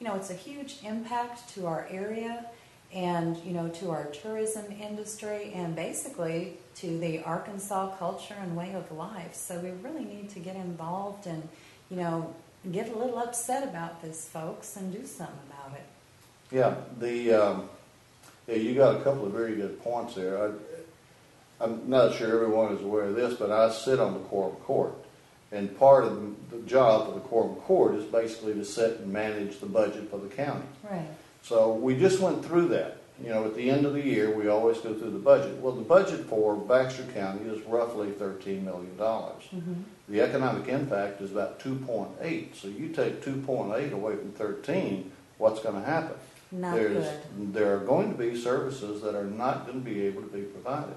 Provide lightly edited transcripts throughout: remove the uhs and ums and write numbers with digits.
you know, it's a huge impact to our area and, you know, to our tourism industry and basically to the Arkansas culture and way of life. So we really need to get involved and, you know, get a little upset about this, folks, and do something about it. Yeah, you got a couple of very good points there. I'm not sure everyone is aware of this, but I sit on the Quorum Court. And part of the job of the Quorum Court is basically to set and manage the budget for the county. Right. So we just went through that. You know, at the end of the year, we always go through the budget. Well, the budget for Baxter County is roughly $13 million. Mm-hmm. The economic impact is about 2.8. So you take 2.8 away from 13, what's going to happen? Not good. There are going to be services that are not going to be able to be provided.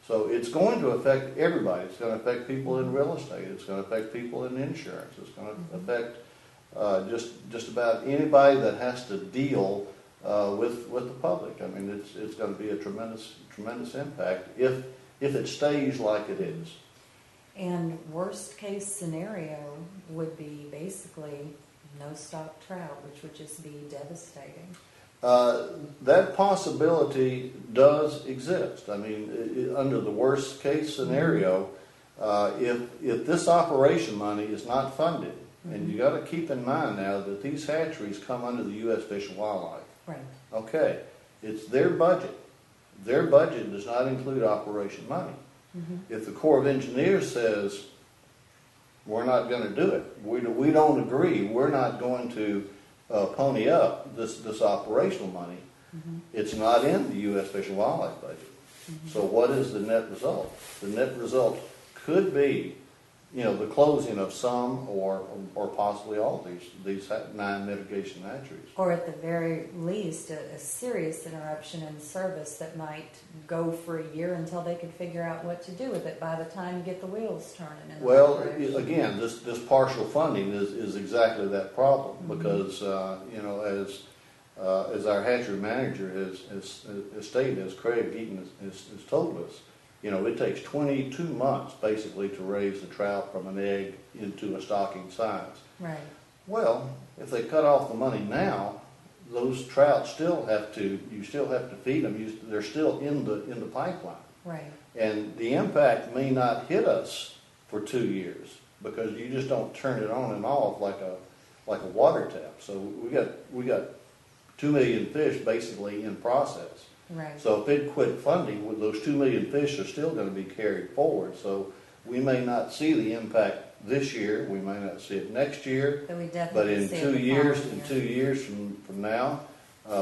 So it's going to affect everybody. It's going to affect people in real estate. It's going to affect people in insurance. It's going to affect just about anybody that has to deal with the public. I mean, it's going to be a tremendous impact if it stays like it is. And worst case scenario would be basically no stock trout, which would just be devastating. That possibility does exist. I mean, under the worst case scenario, if this operation money is not funded, and you got to keep in mind now that these hatcheries come under the U.S. Fish and Wildlife. Right. Okay, it's their budget. Their budget does not include operation money. Mm-hmm. If the Corps of Engineers says, we're not going to do it, we don't agree, we're not going to pony up this operational money, it's not in the U.S. Fish and Wildlife budget. So what is the net result? The net result could be, you know, the closing of some or possibly all these 9 mitigation hatcheries. Or at the very least, a serious interruption in service that might go for a year until they could figure out what to do with it by the time you get the wheels turning. Well, again, this partial funding is exactly that problem because, you know, as our hatchery manager has stated, as Craig Eaton has told us, you know, it takes 22 months basically to raise the trout from an egg into a stocking size. Right. Well, if they cut off the money now, those trout still have to feed them. They're still in the pipeline. Right. And the impact may not hit us for 2 years because you just don't turn it on and off like a water tap. So we got 2 million fish basically in process. Right. So if it quit funding, those 2 million fish are still going to be carried forward. So we may not see the impact this year. We may not see it next year. But in 2 years from now,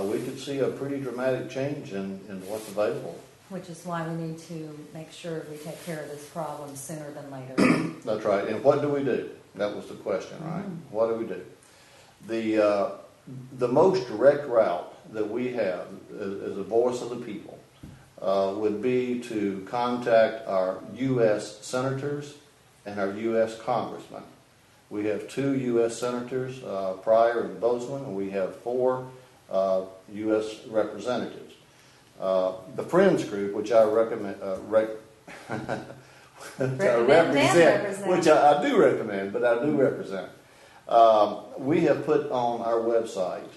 we could see a pretty dramatic change in what's available. Which is why we need to make sure we take care of this problem sooner than later. That's right. And what do we do? That was the question, right? What do we do? The most direct route that we have as a voice of the people would be to contact our U.S. senators and our U.S. congressmen. We have 2 U.S. senators, Pryor and Bozeman, and we have 4 U.S. representatives. The Friends Group, which I recommend, which I do recommend, but I do represent. We have put on our website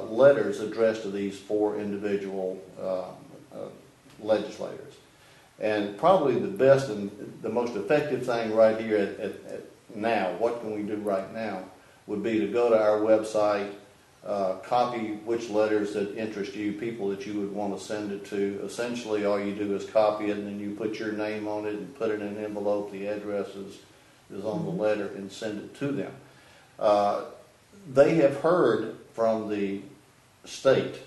letters addressed to these 4 individual legislators. And probably the best and the most effective thing right here at now, what can we do right now, would be to go to our website, copy which letters that interest you, people that you would want to send it to. Essentially, all you do is copy it and then you put your name on it and put it in an envelope. The address is on the letter and send it to them. They have heard from the state,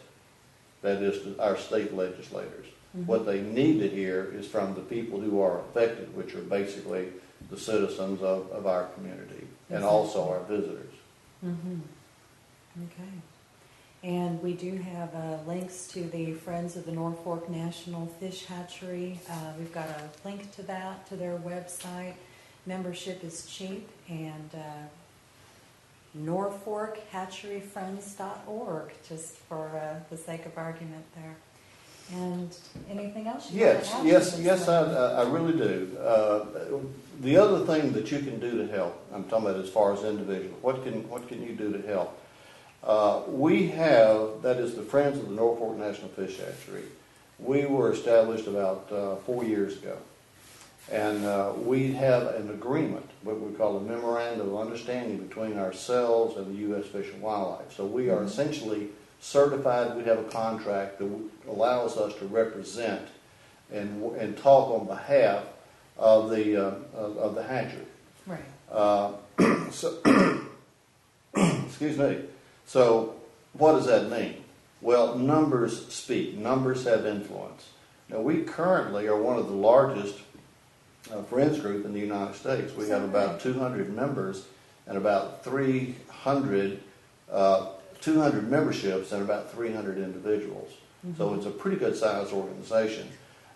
that is our state legislators. What they need to hear is from the people who are affected, which are basically the citizens of our community and also our visitors. Okay. And we do have links to the Friends of the North Fork National Fish Hatchery. We've got a link to that, to their website. Membership is cheap, and NorthForkHatcheryFriends.org, just for the sake of argument there. And anything else? Yes, I really do. The other thing that you can do to help, I'm talking about as far as individual, what can you do to help? That is the Friends of the North Fork National Fish Hatchery. We were established about 4 years ago. And we have an agreement, what we call a memorandum of understanding between ourselves and the U.S. Fish and Wildlife. So we are essentially certified. We have a contract that allows us to represent and talk on behalf of the hatchery. Right. So, excuse me. So what does that mean? Well, numbers speak. Numbers have influence. Now, we currently are one of the largest friends group in the United States. We have about 200 members and about 200 memberships and about 300 individuals. Mm-hmm. So it's a pretty good sized organization.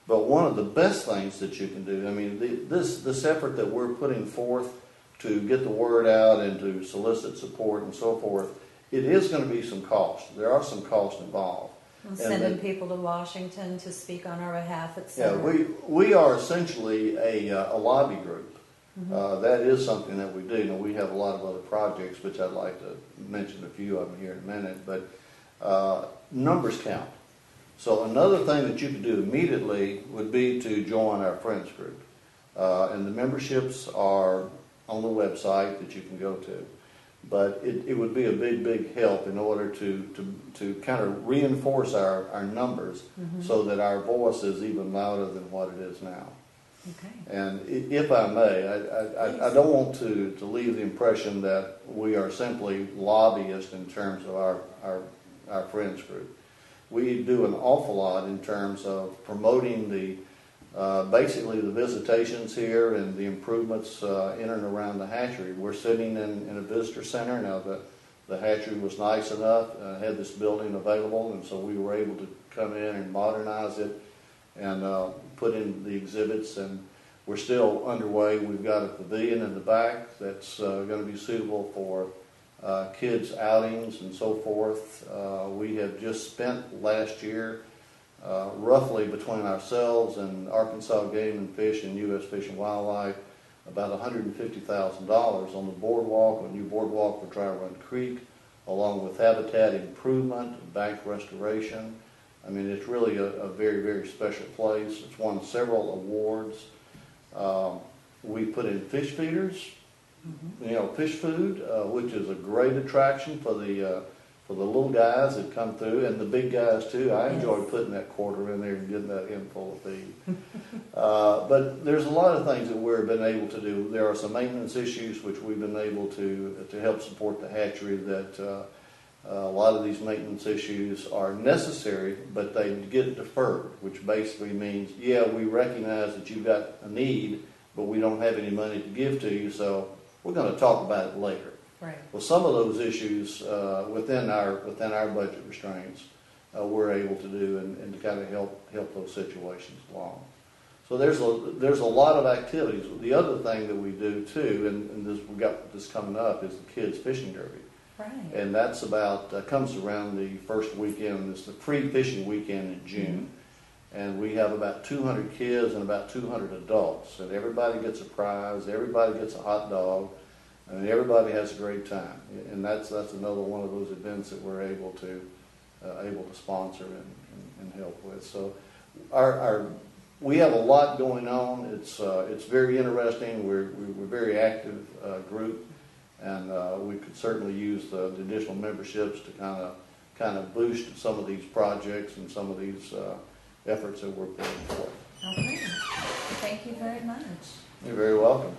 But one of the best things that you can do, I mean, this effort that we're putting forth to get the word out and to solicit support and so forth, it is going to be some cost. There are some costs involved. And sending people to Washington to speak on our behalf, etc. Yeah, we are essentially a lobby group. Mm-hmm. That is something that we do. Now, we have a lot of other projects, which I'd like to mention a few of them here in a minute, but numbers count. So another thing that you could do immediately would be to join our Friends group. And the memberships are on the website that you can go to. But it would be a big, big help in order to kind of reinforce our numbers mm-hmm. so that our voice is even louder than what it is now. Okay. And if I may, I don't want to leave the impression that we are simply lobbyists in terms of our Friends group. We do an awful lot in terms of promoting basically the visitations here and the improvements in and around the hatchery. We're sitting in a visitor center. Now the hatchery was nice enough, had this building available, and so we were able to come in and modernize it and put in the exhibits, and we're still underway. We've got a pavilion in the back that's going to be suitable for kids' outings and so forth. We have just spent last year roughly between ourselves and Arkansas Game and Fish and U.S. Fish and Wildlife about $150,000 on the boardwalk, a new boardwalk for Dry Run Creek, along with habitat improvement, bank restoration. I mean, it's really a very, very special place. It's won several awards. We put in fish feeders, mm-hmm. Fish food, which is a great attraction for the little guys that come through, and the big guys too. I enjoy putting that quarter in there and getting that in full of feed. But there's a lot of things that we've been able to do. There are some maintenance issues which we've been able to help support the hatchery. That a lot of these maintenance issues are necessary, but they get deferred, which basically means, yeah, we recognize that you've got a need, but we don't have any money to give to you, so we're going to talk about it later. Right. Well, some of those issues within our budget restraints we're able to do and to kind of help those situations along. So there's a lot of activities. The other thing that we do too, and we've got this coming up, is the Kids Fishing Derby. Right. And that's comes around the first weekend. It's the free fishing weekend in June. Mm-hmm. And we have about 200 kids and about 200 adults. And everybody gets a prize. Everybody gets a hot dog. And everybody has a great time, and that's another one of those events that we're able to sponsor and help with. So, we have a lot going on. It's very interesting. We're a very active group, and we could certainly use the additional memberships to kind of boost some of these projects and some of these efforts that we're putting forth. Okay, thank you very much. You're very welcome.